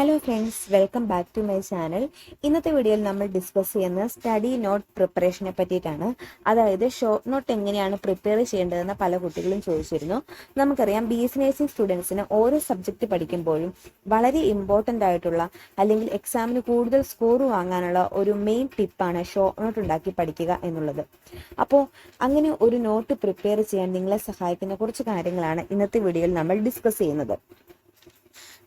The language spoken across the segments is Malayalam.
Hello friends, welcome back to my channel. ഇന്നത്തെ വീഡിയോയിൽ നമ്മൾ ഡിസ്കസ് ചെയ്യുന്ന സ്റ്റഡി നോട്ട് പ്രിപ്പറേഷനെ പറ്റിയിട്ടാണ്. അതായത് ഷോർട്ട് നോട്ട് എങ്ങനെയാണ് പ്രിപ്പയർ ചെയ്യേണ്ടതെന്ന് പല കുട്ടികളും ചോദിച്ചിരുന്നു. നമുക്കറിയാം, BSc നഴ്സിംഗ് സ്റ്റുഡൻസിന് ഓരോ സബ്ജക്റ്റ് പഠിക്കുമ്പോഴും വളരെ ഇമ്പോർട്ടൻ്റ് ആയിട്ടുള്ള അല്ലെങ്കിൽ എക്സാമിന് കൂടുതൽ സ്കോർ വാങ്ങാനുള്ള ഒരു മെയിൻ ടിപ്പാണ് ഷോർട്ട് നോട്ട് ഉണ്ടാക്കി പഠിക്കുക എന്നുള്ളത്. അപ്പോൾ അങ്ങനെ ഒരു നോട്ട് പ്രിപ്പയർ ചെയ്യാൻ നിങ്ങളെ സഹായിക്കുന്ന കുറച്ച് കാര്യങ്ങളാണ് ഇന്നത്തെ വീഡിയോയിൽ നമ്മൾ ഡിസ്കസ് ചെയ്യുന്നത്.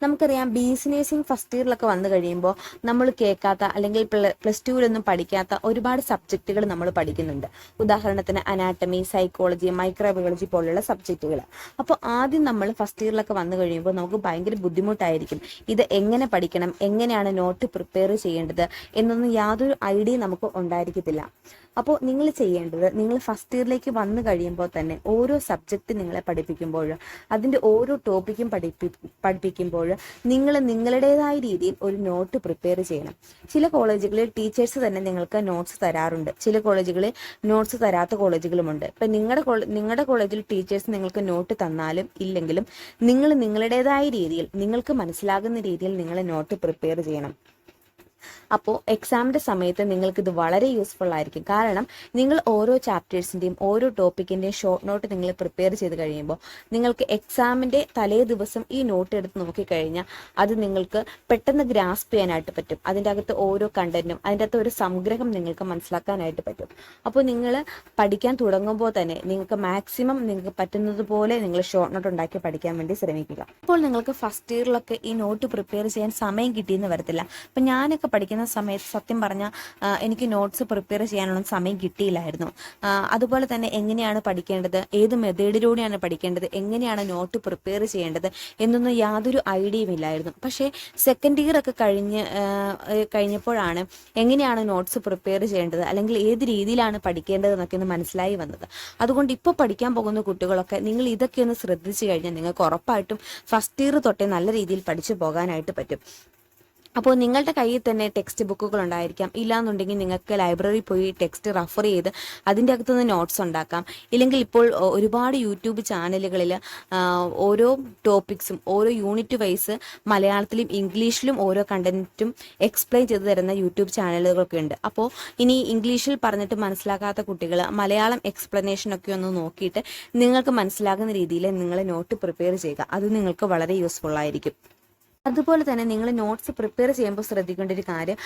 നമുക്കറിയാം, BSc നഴ്സിംഗ് ഫസ്റ്റ് ഇയറിലൊക്കെ വന്നു കഴിയുമ്പോൾ നമ്മൾ കേൾക്കാത്ത അല്ലെങ്കിൽ പ്ലസ് ടുവിലൊന്നും പഠിക്കാത്ത ഒരുപാട് സബ്ജക്റ്റുകൾ നമ്മൾ പഠിക്കുന്നുണ്ട്. ഉദാഹരണത്തിന് അനാട്ടമി, സൈക്കോളജി, മൈക്രോബയോളജി പോലുള്ള സബ്ജക്റ്റുകൾ. അപ്പോൾ ആദ്യം നമ്മൾ ഫസ്റ്റ് ഇയറിലൊക്കെ വന്നു കഴിയുമ്പോൾ നമുക്ക് ഭയങ്കര ബുദ്ധിമുട്ടായിരിക്കും. ഇത് എങ്ങനെ പഠിക്കണം, എങ്ങനെയാണ് നോട്ട് പ്രിപ്പയർ ചെയ്യേണ്ടത് എന്നൊന്നും യാതൊരു ഐഡിയ നമുക്ക് ഉണ്ടായിരിക്കത്തില്ല. അപ്പോൾ നിങ്ങൾ ചെയ്യേണ്ടത്, നിങ്ങൾ ഫസ്റ്റ് ഇയറിലേക്ക് വന്നു കഴിയുമ്പോൾ തന്നെ ഓരോ സബ്ജക്റ്റ് നിങ്ങളെ പഠിപ്പിക്കുമ്പോൾ, അതിൻ്റെ ഓരോ ടോപ്പിക്കും പഠിപ്പിക്കുമ്പോൾ നിങ്ങൾ നിങ്ങളുടേതായ രീതിയിൽ ഒരു നോട്ട് പ്രിപ്പയർ ചെയ്യണം. ചില കോളേജുകളിൽ ടീച്ചേഴ്സ് തന്നെ നിങ്ങൾക്ക് നോട്ട്സ് തരാറുണ്ട്. ചില കോളേജുകളിൽ നോട്ട്സ് തരാത്ത കോളേജുകളുമുണ്ട്. ഇപ്പം നിങ്ങളുടെ കോളേജിൽ ടീച്ചേഴ്സ് നിങ്ങൾക്ക് നോട്ട് തന്നാലും ഇല്ലെങ്കിലും നിങ്ങൾ നിങ്ങളുടേതായ രീതിയിൽ, നിങ്ങൾക്ക് മനസ്സിലാകുന്ന രീതിയിൽ നിങ്ങൾ നോട്ട് പ്രിപ്പയർ ചെയ്യണം. അപ്പോൾ എക്സാമിൻ്റെ സമയത്ത് നിങ്ങൾക്കിത് വളരെ യൂസ്ഫുൾ ആയിരിക്കും. കാരണം നിങ്ങൾ ഓരോ ചാപ്റ്റേഴ്സിൻ്റെയും ഓരോ ടോപ്പിക്കിൻ്റെയും ഷോർട്ട് നോട്ട് നിങ്ങൾ പ്രിപ്പയർ ചെയ്ത് കഴിയുമ്പോൾ നിങ്ങൾക്ക് എക്സാമിൻ്റെ തലേ ദിവസം ഈ നോട്ട് എടുത്ത് നോക്കിക്കഴിഞ്ഞാൽ അത് നിങ്ങൾക്ക് പെട്ടെന്ന് ഗ്രാസ്പ് ചെയ്യാനായിട്ട് പറ്റും. അതിൻ്റെ അകത്ത് ഓരോ കണ്ടന്റും അതിൻ്റെ അകത്ത് ഒരു സംഗ്രഹം നിങ്ങൾക്ക് മനസ്സിലാക്കാനായിട്ട് പറ്റും. അപ്പോൾ നിങ്ങൾ പഠിക്കാൻ തുടങ്ങുമ്പോൾ തന്നെ നിങ്ങൾക്ക് മാക്സിമം നിങ്ങൾക്ക് പറ്റുന്നത് പോലെ നിങ്ങൾ ഷോർട്ട് നോട്ട് ഉണ്ടാക്കി പഠിക്കാൻ വേണ്ടി ശ്രമിക്കുക. ഇപ്പോൾ നിങ്ങൾക്ക് ഫസ്റ്റ് ഇയറിലൊക്കെ ഈ നോട്ട് പ്രിപ്പയർ ചെയ്യാൻ സമയം കിട്ടിയെന്ന് വരത്തില്ല. അപ്പം ഞാനൊക്കെ പഠിക്കുന്ന സമയത്ത് സത്യം പറഞ്ഞാൽ എനിക്ക് നോട്ട്സ് പ്രിപ്പയർ ചെയ്യാനുള്ള സമയം കിട്ടിയില്ലായിരുന്നു. അതുപോലെ തന്നെ എങ്ങനെയാണ് പഠിക്കേണ്ടത്, ഏത് മെത്തേഡിലൂടെയാണ് പഠിക്കേണ്ടത്, എങ്ങനെയാണ് നോട്ട് പ്രിപ്പയർ ചെയ്യേണ്ടത് എന്നൊന്നും യാതൊരു ഐഡിയയും ഇല്ലായിരുന്നു. പക്ഷേ സെക്കൻഡ് ഇയർ ഒക്കെ കഴിഞ്ഞപ്പോഴാണ് എങ്ങനെയാണ് നോട്ട്സ് പ്രിപ്പയർ ചെയ്യേണ്ടത് അല്ലെങ്കിൽ ഏത് രീതിയിലാണ് പഠിക്കേണ്ടത് എന്നൊക്കെ ഒന്ന് മനസ്സിലായി വന്നത്. അതുകൊണ്ട് ഇപ്പോൾ പഠിക്കാൻ പോകുന്ന കുട്ടികളൊക്കെ നിങ്ങൾ ഇതൊക്കെ ഒന്ന് ശ്രദ്ധിച്ചു കഴിഞ്ഞാൽ നിങ്ങൾക്ക് ഉറപ്പായിട്ടും ഫസ്റ്റ് ഇയർ തൊട്ടേ നല്ല രീതിയിൽ പഠിച്ചു പോകാനായിട്ട് പറ്റും. അപ്പോൾ നിങ്ങളുടെ കയ്യിൽ തന്നെ ടെക്സ്റ്റ് ബുക്കുകൾ ഉണ്ടായിരിക്കാം. ഇല്ലാന്നുണ്ടെങ്കിൽ നിങ്ങൾക്ക് ലൈബ്രറി പോയി ടെക്സ്റ്റ് റെഫർ ചെയ്ത് അതിൻ്റെ അകത്തുനിന്ന് നോട്ട്സ് ഉണ്ടാക്കാം. ഇല്ലെങ്കിൽ ഇപ്പോൾ ഒരുപാട് യൂട്യൂബ് ചാനലുകളിൽ ഓരോ ടോപ്പിക്സും ഓരോ യൂണിറ്റ് വൈസ് മലയാളത്തിലും ഇംഗ്ലീഷിലും ഓരോ കണ്ടന്റും എക്സ്പ്ലെയിൻ ചെയ്ത് തരുന്ന യൂട്യൂബ് ചാനലുകളൊക്കെ ഉണ്ട്. അപ്പോൾ ഇനി ഇംഗ്ലീഷിൽ പറഞ്ഞിട്ട് മനസ്സിലാക്കാത്ത കുട്ടികൾ മലയാളം എക്സ്പ്ലനേഷനൊക്കെ ഒന്ന് നോക്കിയിട്ട് നിങ്ങൾക്ക് മനസ്സിലാകുന്ന രീതിയിൽ നിങ്ങൾ നോട്ട് പ്രിപ്പയർ ചെയ്യുക. അത് നിങ്ങൾക്ക് വളരെ യൂസ്ഫുൾ ആയിരിക്കും. അതുപോലെ തന്നെ നിങ്ങൾ നോട്ട്സ് പ്രിപ്പയർ ചെയ്യുമ്പോൾ ശ്രദ്ധിക്കേണ്ട ഒരു കാര്യം,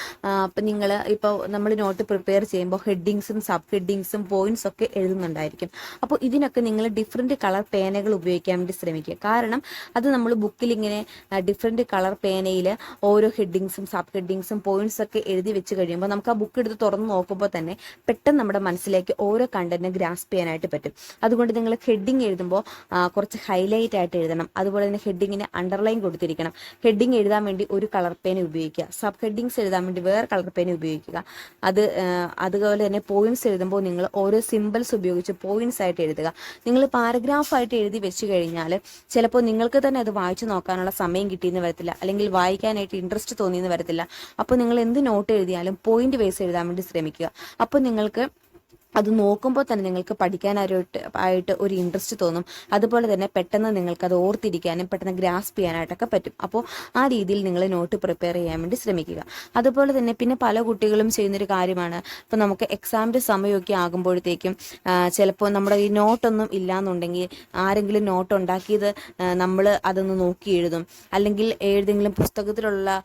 ഇപ്പോൾ നമ്മൾ നോട്ട് പ്രിപ്പയർ ചെയ്യുമ്പോൾ ഹെഡിങ്സും സബ് ഹെഡിങ്സും പോയിന്റ്സ് ഒക്കെ എഴുതുന്നുണ്ടായിരിക്കും. അപ്പോൾ ഇതിനൊക്കെ നിങ്ങൾ ഡിഫറെൻറ്റ് കളർ പേനകൾ ഉപയോഗിക്കാൻ വേണ്ടി ശ്രമിക്കുക. കാരണം അത് നമ്മൾ ബുക്കിൽ ഇങ്ങനെ ഡിഫറെൻറ്റ് കളർ പേനയിൽ ഓരോ ഹെഡിങ്സും സബ് ഹെഡിങ്സും പോയിന്റ്സ് ഒക്കെ എഴുതി വെച്ച് കഴിയുമ്പോൾ നമുക്ക് ആ ബുക്ക് എടുത്ത് തുറന്ന് നോക്കുമ്പോൾ തന്നെ പെട്ടെന്ന് നമ്മുടെ മനസ്സിലേക്ക് ഓരോ കണ്ടന്റും ഗ്രാസ്പ് ചെയ്യാനായിട്ട് പറ്റും. അതുകൊണ്ട് നിങ്ങൾ ഹെഡിങ് എഴുതുമ്പോൾ കുറച്ച് ഹൈലൈറ്റ് ആയിട്ട് എഴുതണം. അതുപോലെ തന്നെ ഹെഡിങ്ങിന് അണ്ടർലൈൻ കൊടുത്തിരിക്കണം. ഹെഡിങ് എഴുതാൻ വേണ്ടി ഒരു കളർ പേന ഉപയോഗിക്കുക, സബ് ഹെഡിങ്സ് എഴുതാൻ വേണ്ടി വേറെ കളർ പേന ഉപയോഗിക്കുക. അതുപോലെ തന്നെ പോയിന്റ്സ് എഴുതുമ്പോൾ നിങ്ങൾ ഓരോ സിമ്പിൾസ് ഉപയോഗിച്ച് പോയിന്റ്സ് ആയിട്ട് എഴുതുക. നിങ്ങൾ പാരഗ്രാഫായിട്ട് എഴുതി വെച്ച് കഴിഞ്ഞാൽ ചിലപ്പോൾ നിങ്ങൾക്ക് തന്നെ അത് വായിച്ചു നോക്കാനുള്ള സമയം കിട്ടിയെന്ന് വരത്തില്ല, അല്ലെങ്കിൽ വായിക്കാനായിട്ട് ഇൻട്രസ്റ്റ് തോന്നിയെന്ന് വരത്തില്ല. അപ്പോൾ നിങ്ങൾ എന്ത് നോട്ട് എഴുതിയാലും പോയിന്റ് വൈസ് എഴുതാൻ വേണ്ടി ശ്രമിക്കുക. അപ്പോൾ നിങ്ങൾക്ക് അത് നോക്കുമ്പോൾ തന്നെ നിങ്ങൾക്ക് പഠിക്കാനായിട്ട് ഒരു ഇൻട്രസ്റ്റ് തോന്നും. അതുപോലെ തന്നെ പെട്ടെന്ന് നിങ്ങൾക്ക് അത് ഓർത്തിരിക്കാനും പെട്ടെന്ന് ഗ്രാസ്പ് ചെയ്യാനായിട്ടൊക്കെ പറ്റും. അപ്പോൾ ആ രീതിയിൽ നിങ്ങൾ നോട്ട് പ്രിപ്പയർ ചെയ്യാൻ വേണ്ടി ശ്രമിക്കുക. അതുപോലെ തന്നെ പിന്നെ പല കുട്ടികളും ചെയ്യുന്നൊരു കാര്യമാണ്, ഇപ്പോൾ നമുക്ക് എക്സാമിൻ്റെ സമയമൊക്കെ ആകുമ്പോഴത്തേക്കും ചിലപ്പോൾ നമ്മുടെ ഈ നോട്ടൊന്നും ഇല്ലയെന്നുണ്ടെങ്കിൽ ആരെങ്കിലും നോട്ട് ഉണ്ടാക്കിയത് നമ്മൾ അതൊന്ന് നോക്കി എഴുതും, അല്ലെങ്കിൽ ഏതെങ്കിലും പുസ്തകത്തിലുള്ള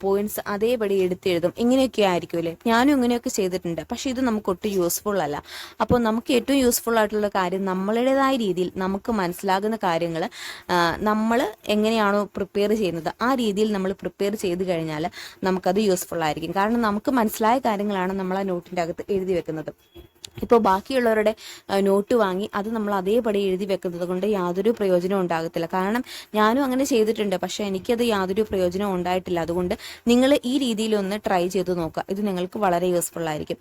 പോയിന്റ്സ് അതേപടി എടുത്തെഴുതും. ഇങ്ങനെയൊക്കെ ആയിരിക്കും അല്ലേ. ഞാനും ഇങ്ങനെയൊക്കെ ചെയ്തിട്ടുണ്ട്. പക്ഷേ ഇത് നമുക്ക് ഒട്ടും യൂസ്ഫുൾ അല്ല. അപ്പോൾ നമുക്ക് ഏറ്റവും യൂസ്ഫുൾ ആയിട്ടുള്ള കാര്യം നമ്മളുടേതായ രീതിയിൽ നമുക്ക് മനസ്സിലാകുന്ന കാര്യങ്ങൾ നമ്മൾ എങ്ങനെയാണോ പ്രിപ്പയർ ചെയ്യുന്നത് ആ രീതിയിൽ നമ്മൾ പ്രിപ്പയർ ചെയ്ത് കഴിഞ്ഞാൽ നമുക്കത് യൂസ്ഫുൾ ആയിരിക്കും. കാരണം നമുക്ക് മനസ്സിലായ കാര്യങ്ങളാണ് നമ്മൾ ആ നോട്ടിൻ്റെ അകത്ത് എഴുതി വെക്കുന്നത്. ഇപ്പോൾ ബാക്കിയുള്ളവരുടെ നോട്ട് വാങ്ങി അത് നമ്മൾ അതേപടി എഴുതി വെക്കുന്നത് കൊണ്ട് യാതൊരു പ്രയോജനവും ഉണ്ടാകത്തില്ല. കാരണം ഞാനും അങ്ങനെ ചെയ്തിട്ടുണ്ട്, പക്ഷേ എനിക്കത് യാതൊരു പ്രയോജനവും ഉണ്ടായിട്ടില്ല. അതുകൊണ്ട് നിങ്ങൾ ഈ രീതിയിലൊന്ന് ട്രൈ ചെയ്ത് നോക്കുക. ഇത് നിങ്ങൾക്ക് വളരെ യൂസ്ഫുൾ ആയിരിക്കും.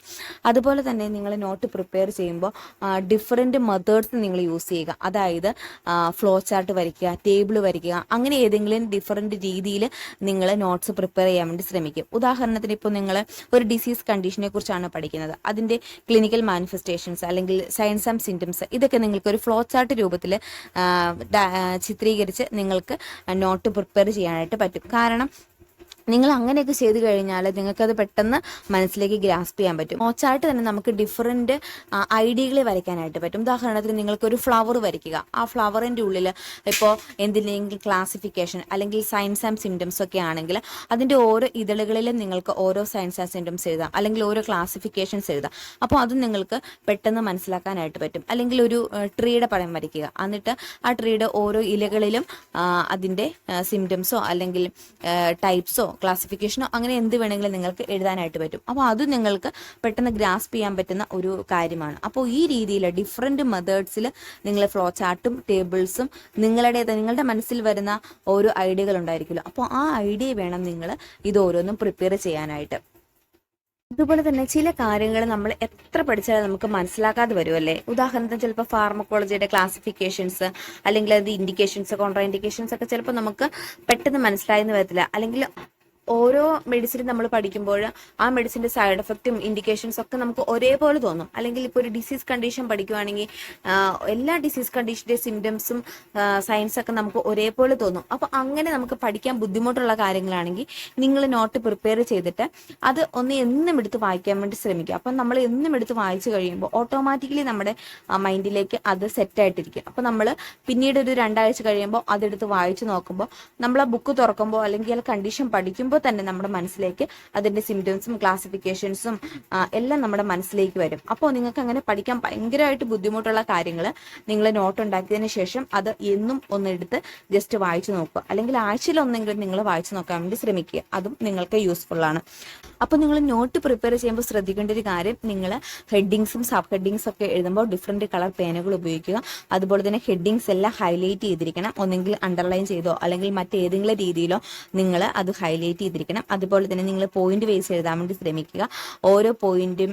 അതുപോലെ തന്നെ നിങ്ങൾ നോട്ട് പ്രിപ്പയർ ചെയ്യുമ്പോൾ ഡിഫറെൻറ്റ് മെത്തേഡ്സ് നിങ്ങൾ യൂസ് ചെയ്യുക. അതായത് ഫ്ലോ ചാർട്ട് വരയ്ക്കുക, ടേബിൾ വരയ്ക്കുക, അങ്ങനെ ഏതെങ്കിലും ഡിഫറെൻറ്റ് രീതിയിൽ നിങ്ങൾ നോട്ട്സ് പ്രിപ്പയർ ചെയ്യാൻ വേണ്ടി ശ്രമിക്കും. ഉദാഹരണത്തിന് ഇപ്പോൾ നിങ്ങൾ ഒരു ഡിസീസ് കണ്ടീഷനെ കുറിച്ചാണ് പഠിക്കുന്നത്, അതിൻ്റെ ക്ലിനിക്കൽ മാനിഫെസ്റ്റേഷൻസ് അല്ലെങ്കിൽ സയൻസ് ആൻഡ് സിംറ്റംസ് ഇതൊക്കെ നിങ്ങൾക്ക് ഒരു ഫ്ലോ ചാർട്ട് രൂപത്തിൽ ചിത്രീകരിച്ച് നിങ്ങൾക്ക് നോട്ട് പ്രിപ്പയർ ചെയ്യാനായിട്ട് പറ്റും. കാരണം നിങ്ങൾ അങ്ങനെയൊക്കെ ചെയ്ത് കഴിഞ്ഞാൽ നിങ്ങൾക്കത് പെട്ടെന്ന് മനസ്സിലേക്ക് ഗ്രാസ്പ് ചെയ്യാൻ പറ്റും. മോച്ചായിട്ട് തന്നെ നമുക്ക് ഡിഫറൻറ്റ് ഐഡിയകൾ വരയ്ക്കാനായിട്ട് പറ്റും. ഉദാഹരണത്തിന് നിങ്ങൾക്കൊരു ഫ്ലവർ വരയ്ക്കുക. ആ ഫ്ലവറിൻ്റെ ഉള്ളിൽ ഇപ്പോൾ എന്തിനെങ്കിലും ക്ലാസിഫിക്കേഷൻ അല്ലെങ്കിൽ സയൻസ് ആൻഡ് സിംറ്റംസ് ഒക്കെ ആണെങ്കിൽ അതിൻ്റെ ഓരോ ഇതളുകളിലും നിങ്ങൾക്ക് ഓരോ സയൻസ് ആൻഡ് സിംറ്റംസ് എഴുതാം, അല്ലെങ്കിൽ ഓരോ ക്ലാസിഫിക്കേഷൻസ് എഴുതാം. അപ്പോൾ അത് നിങ്ങൾക്ക് പെട്ടെന്ന് മനസ്സിലാക്കാനായിട്ട് പറ്റും. അല്ലെങ്കിൽ ഒരു ട്രീയുടെ പടം വരയ്ക്കുക, എന്നിട്ട് ആ ട്രീയുടെ ഓരോ ഇലകളിലും അതിൻ്റെ സിംറ്റംസോ അല്ലെങ്കിൽ ടൈപ്സോ ക്ലാസിഫിക്കേഷനോ അങ്ങനെ എന്ത് വേണമെങ്കിലും നിങ്ങൾക്ക് എഴുതാനായിട്ട് പറ്റും. അപ്പോൾ അത് നിങ്ങൾക്ക് പെട്ടെന്ന് ഗ്രാസ്പ് ചെയ്യാൻ പറ്റുന്ന ഒരു കാര്യമാണ്. അപ്പോൾ ഈ രീതിയിൽ ഡിഫറെൻറ്റ് മെത്തേഡ്സിൽ നിങ്ങൾ ഫ്ലോ ചാർട്ടും ടേബിൾസും നിങ്ങളുടെ മനസ്സിൽ വരുന്ന ഓരോ ഐഡിയകൾ ഉണ്ടായിരിക്കുമല്ലോ, അപ്പോൾ ആ ഐഡിയ വേണം നിങ്ങൾ ഇത് ഓരോന്നും പ്രിപ്പയർ ചെയ്യാനായിട്ട്. അതുപോലെ തന്നെ ചില കാര്യങ്ങൾ നമ്മൾ എത്ര പഠിച്ചാലും നമുക്ക് മനസ്സിലാക്കാതെ വരുമല്ലേ. ഉദാഹരണത്തിന് ചിലപ്പോൾ ഫാർമക്കോളജിയുടെ ക്ലാസിഫിക്കേഷൻസ് അല്ലെങ്കിൽ അത് ഇൻഡിക്കേഷൻസ് കോൺട്രാ ഇൻഡിക്കേഷൻസ് ഒക്കെ ചിലപ്പോൾ നമുക്ക് പെട്ടെന്ന് മനസ്സിലായെന്ന് വരത്തില്ല. അല്ലെങ്കിൽ ഓരോ മെഡിസിൻ നമ്മൾ പഠിക്കുമ്പോൾ ആ മെഡിസിൻ്റെ സൈഡ് എഫക്റ്റും ഇൻഡിക്കേഷൻസും ഒക്കെ നമുക്ക് ഒരേപോലെ തോന്നും. അല്ലെങ്കിൽ ഇപ്പോൾ ഒരു ഡിസീസ് കണ്ടീഷൻ പഠിക്കുവാണെങ്കിൽ എല്ലാ ഡിസീസ് കണ്ടീഷൻ്റെ സിംറ്റംസും സയൻസൊക്കെ നമുക്ക് ഒരേപോലെ തോന്നും. അപ്പോൾ അങ്ങനെ നമുക്ക് പഠിക്കാൻ ബുദ്ധിമുട്ടുള്ള കാര്യങ്ങളാണെങ്കിൽ നിങ്ങൾ നോട്ട് പ്രിപ്പയർ ചെയ്തിട്ട് അത് ഒന്ന് എന്നും എടുത്ത് വായിക്കാൻ വേണ്ടി ശ്രമിക്കുക. അപ്പം നമ്മൾ എന്നും എടുത്ത് വായിച്ചു കഴിയുമ്പോൾ ഓട്ടോമാറ്റിക്കലി നമ്മുടെ മൈൻഡിലേക്ക് അത് സെറ്റായിട്ടിരിക്കും. അപ്പോൾ നമ്മൾ പിന്നീട് ഒരു 2 ആഴ്ച കഴിയുമ്പോൾ അതെടുത്ത് വായിച്ചു നോക്കുമ്പോൾ നമ്മൾ ആ ബുക്ക് തുറക്കുമ്പോൾ അല്ലെങ്കിൽ ആ കണ്ടീഷൻ പഠിക്കുമ്പോൾ തന്നെ നമ്മുടെ മനസ്സിലേക്ക് അതിന്റെ സിംറ്റംസും ക്ലാസിഫിക്കേഷൻസും എല്ലാം നമ്മുടെ മനസ്സിലേക്ക് വരും. അപ്പോൾ നിങ്ങൾക്ക് അങ്ങനെ പഠിക്കാൻ ഭയങ്കരമായിട്ട് ബുദ്ധിമുട്ടുള്ള കാര്യങ്ങൾ നിങ്ങൾ നോട്ട് ഉണ്ടാക്കിയതിന് ശേഷം അത് എന്നും ഒന്നെടുത്ത് ജസ്റ്റ് വായിച്ചു നോക്കുക, അല്ലെങ്കിൽ ആഴ്ചയിൽ ഒന്നെങ്കിലും നിങ്ങൾ വായിച്ചു നോക്കാൻ വേണ്ടി ശ്രമിക്കുക. അതും നിങ്ങൾക്ക് യൂസ്ഫുൾ ആണ്. അപ്പോൾ നിങ്ങൾ നോട്ട് പ്രിപ്പയർ ചെയ്യുമ്പോൾ ശ്രദ്ധിക്കേണ്ട ഒരു കാര്യം, നിങ്ങൾ ഹെഡിങ്സും സബ് ഹെഡിങ്സും ഒക്കെ എഴുതുമ്പോൾ ഡിഫറെൻറ്റ് കളർ പേനകൾ ഉപയോഗിക്കുക. അതുപോലെ തന്നെ ഹെഡിങ്സ് എല്ലാം ഹൈലൈറ്റ് ചെയ്തിരിക്കണം, ഒന്നെങ്കിൽ അണ്ടർലൈൻ ചെയ്തോ അല്ലെങ്കിൽ മറ്റേതെങ്കിലും രീതിയിലോ നിങ്ങൾ അത് ഹൈലൈറ്റ് ചെയ്തിരിക്കണം. അതുപോലെ തന്നെ നിങ്ങൾ പോയിന്റ് വൈസ് എഴുതാൻ വേണ്ടി ശ്രമിക്കുക. ഓരോ പോയിന്റും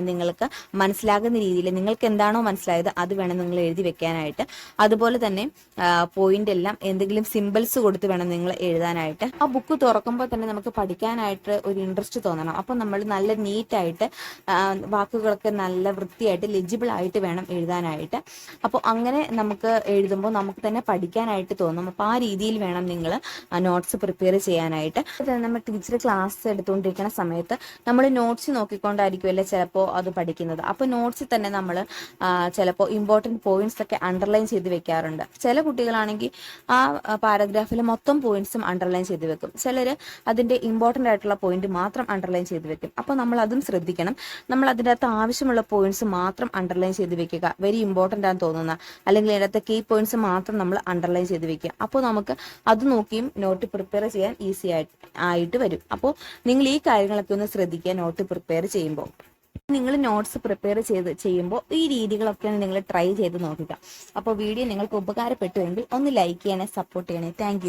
നിങ്ങൾക്ക് മനസ്സിലാകുന്ന രീതിയിൽ നിങ്ങൾക്ക് എന്താണോ മനസ്സിലായത് അത് വേണം നിങ്ങൾ എഴുതി വെക്കാനായിട്ട്. അതുപോലെ തന്നെ പോയിന്റ് എല്ലാം എന്തെങ്കിലും സിമ്പിൾസ് കൊടുത്ത് വേണം നിങ്ങൾ എഴുതാനായിട്ട്. ആ ബുക്ക് തുറക്കുമ്പോൾ തന്നെ നമുക്ക് പഠിക്കാനായിട്ട് ഒരു ഇൻട്രസ്റ്റ് തോന്നണം. അപ്പം നമ്മൾ നല്ല നീറ്റായിട്ട് വാക്കുകളൊക്കെ നല്ല വൃത്തിയായിട്ട് ലെജിബിൾ ആയിട്ട് വേണം എഴുതാനായിട്ട്. അപ്പോൾ അങ്ങനെ നമുക്ക് എഴുതുമ്പോൾ നമുക്ക് തന്നെ പഠിക്കാനായിട്ട് തോന്നും. അപ്പോൾ ആ രീതിയിൽ വേണം നിങ്ങൾ നോട്ട്സ് പ്രിപ്പയർ ചെയ്യാനായിട്ട്. നമ്മൾ ടീച്ചർ ക്ലാസ് എടുത്തുകൊണ്ടിരിക്കുന്ന സമയത്ത് നമ്മൾ നോട്ട്സ് നോക്കിക്കൊണ്ടായിരിക്കുമല്ലേ ചിലപ്പോൾ അത് പഠിക്കുന്നത്. അപ്പോൾ നോട്ട്സിൽ തന്നെ നമ്മൾ ചിലപ്പോൾ ഇമ്പോർട്ടൻറ്റ് പോയിന്റ്സ് ഒക്കെ അണ്ടർലൈൻ ചെയ്ത് വെക്കാറുണ്ട്. ചില കുട്ടികളാണെങ്കിൽ ആ പാരഗ്രാഫിൽ മൊത്തം പോയിന്റ്സും അണ്ടർലൈൻ ചെയ്ത് വെക്കും. ചിലർ അതിൻ്റെ ഇമ്പോർട്ടൻ്റ് ആയിട്ടുള്ള പോയിന്റ് മാത്രം അണ്ടർലൈൻ ചെയ്ത് വെക്കും. അപ്പോൾ നമ്മൾ അതും ശ്രദ്ധിക്കണം. നമ്മൾ അതിൻ്റെ അകത്ത് ആവശ്യമുള്ള പോയിന്റ്സ് മാത്രം അണ്ടർലൈൻ ചെയ്ത് വെക്കുക, വെരി ഇമ്പോർട്ടൻ്റ് ആണെന്ന് തോന്നുന്ന അല്ലെങ്കിൽ അതിനകത്ത് കീ പോയിന്റ്സ് മാത്രം നമ്മൾ അണ്ടർലൈൻ ചെയ്ത് വെക്കുക. അപ്പോൾ നമുക്ക് അത് നോക്കിയും നോട്ട് പ്രിപ്പയർ ചെയ്യാൻ ഈസി ആയിട്ട് വരും. അപ്പോൾ നിങ്ങൾ ഈ കാര്യങ്ങളൊക്കെ ഒന്ന് ശ്രദ്ധിക്കുക നോട്ട് പ്രിപ്പയർ ചെയ്യുമ്പോൾ. നിങ്ങൾ നോട്ട്സ് പ്രിപ്പയർ ചെയ്യുമ്പോൾ ഈ രീതികളൊക്കെ നിങ്ങൾ ട്രൈ ചെയ്ത് നോക്കുക. അപ്പോൾ വീഡിയോ നിങ്ങൾക്ക് ഉപകാരപ്പെട്ടുവെങ്കിൽ ഒന്ന് ലൈക്ക് ചെയ്യണേ, സപ്പോർട്ട് ചെയ്യണേ. താങ്ക്